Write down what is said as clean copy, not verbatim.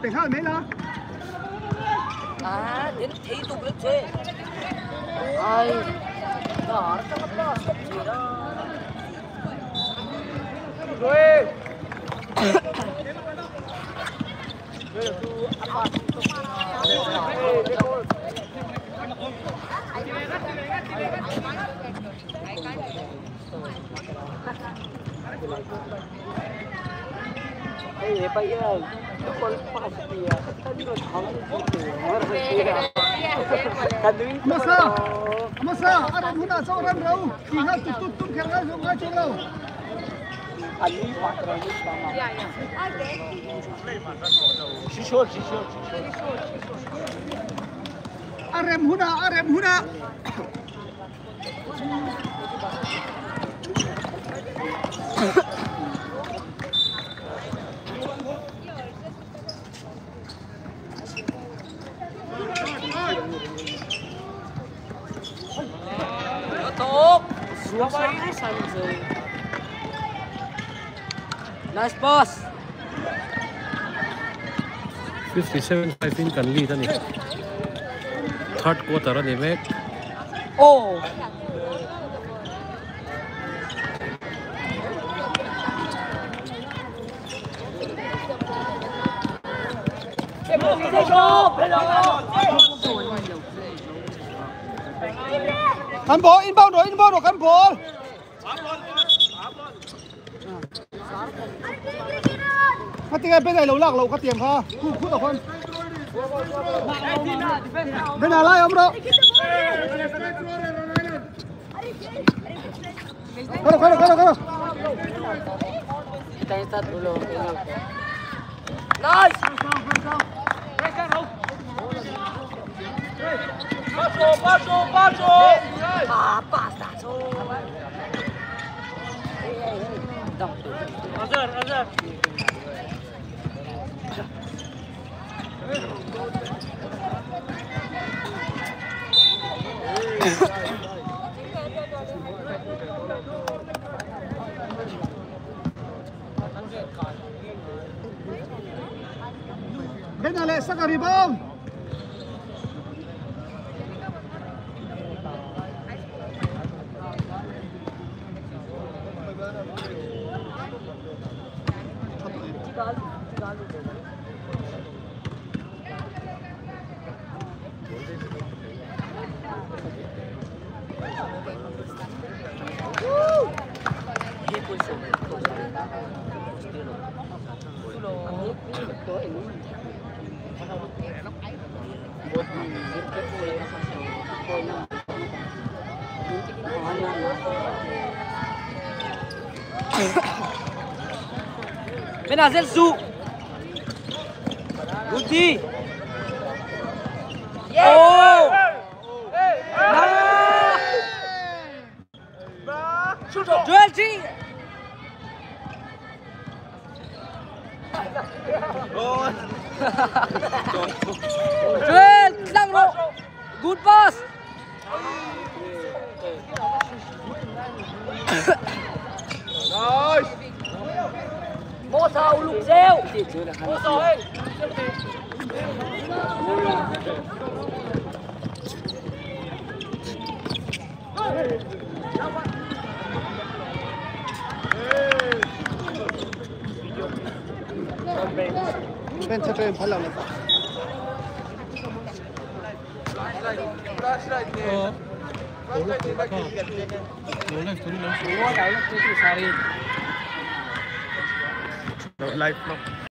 Tỉnh hai mấy là? À, đến thấy tục lên chơi. Ai, đó, nó có gì đó. Rồi. Eh, bây giờทุกคนปาสติอ่ะท่านก็ท้องอยู่ว่าเป็นยังไงกันดูมาซาอะไรหุ่นอ่ะโซ่รำเราที่ห้าตุ้มแข่งเราส่งมาช่วยเราอันนี้ปักเราไม่ทำอ่ะชิโชอะไรหุ่นอ่ะNice boss. 57-5 in kan lead ani. Third quarter ani mek. Oh. Cán bộ inbound rồi cán bộ. Phát tiếng bên này lẩu lạc lẩu cắt tiền ha. Cút ở con. Bên nào lại ông đó. Kalau. Kita start dulu. Nice. Paso. Ah, pasta. Azar. Bên nào lại sắc rebound. Benazel Su. Guti. Oh. Joel G. Joel Lang Ro. Good pass. Nice. Mo sao lục rêu. Mo rồi. Bên trên phải làm này. Live